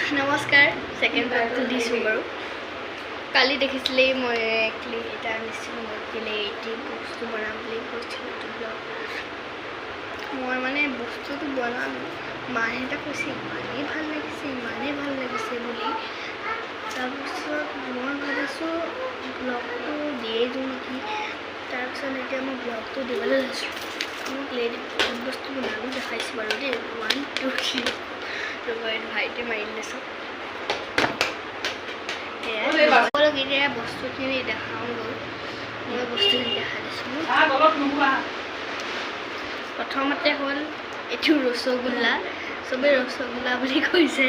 নমস্কাৰ সেকেন্ড পাৰ্টটো দিছোঁ বাৰু কালি দেখিছিলেই মই একচুৱেলি এটা আনিছিলোঁ মই কেলে এইটি বস্তু বনাম বুলি কৈছিলোঁ এইটো ব্লগ মই মানে বস্তুটো বনালোঁ মায়ে এটা কৈছে ইমানেই ভাল লাগিছে বুলি তাৰপিছত মই ভাবিছোঁ ব্লগটো দিয়েই দিওঁ নেকি তাৰপিছত এতিয়া মই ব্লগটো দিবলৈ লৈছোঁ মোক লেডি বহুত বস্তু বনালোঁ দেখাইছোঁ বাৰু দেই 1 2 3 ভাইটি মাৰিলে চব সকলোকেইটা বস্তুখিনি দেখাওঁগৈ মই বস্তুখিনি দেখাই দিছোঁ প্ৰথমতে হ'ল এইটো ৰসগোল্লা চবেই ৰসগোল্লা বুলি কৈছে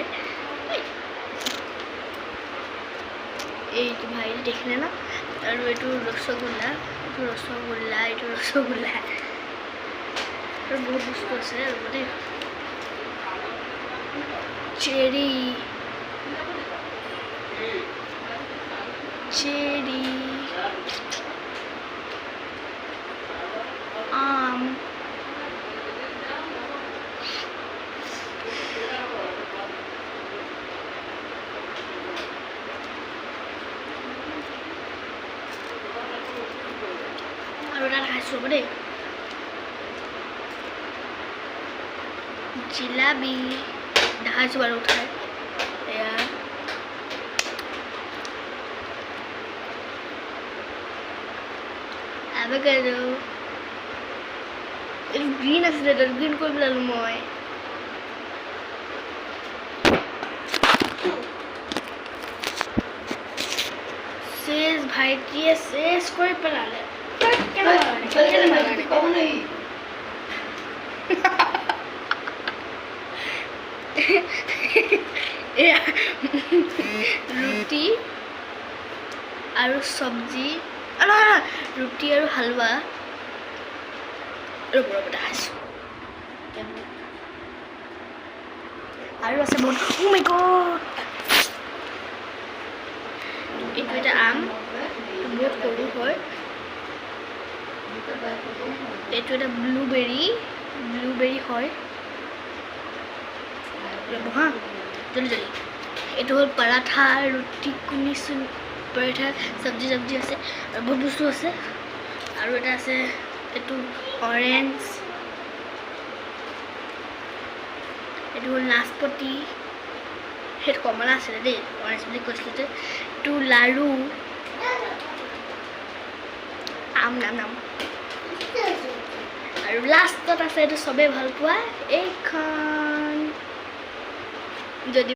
এইটো ভাইটি দেখিলে ন আৰু এইটো ৰসগোল্লা এইটো ৰসগোল্লা আৰু বহুত বস্তু আছে আৰু দেই চেৰি আম আৰু এটা খাইছোঁ হ'ব দেই জিলাপি দেখাইছোঁ বাৰু উঠাই এয়া avocado এইটো গ্ৰীণ আছিলে গ্ৰীণ কৰি পেলালোঁ মই শেষ ভাইটিয়ে শেষ কৰি পেলালে ৰুটি আৰু চব্জি ৰুটি আৰু হালৱা দেখাইছোঁ আৰু আছে বহুত oh my god এইটো এটা আম বহুত সৰু হয় এইটো এটা ব্লুবেৰী হয় হা জলদি এইটো হ'ল পৰাঠা ৰুটি কুনিচোন পৰাঠা চব্জি আছে আৰু বহুত বস্তু আছে আৰু এটা আছে এইটো অৰেঞ্জ এইটো হ'ল নাচপতি সেইটো কমলা আছিলে দেই অৰেঞ্জ বুলি কৈছিলে যে এইটো লাৰু আম নাম আৰু লাষ্টত আছে এইটো চবেই ভাল পোৱা এইখন যদি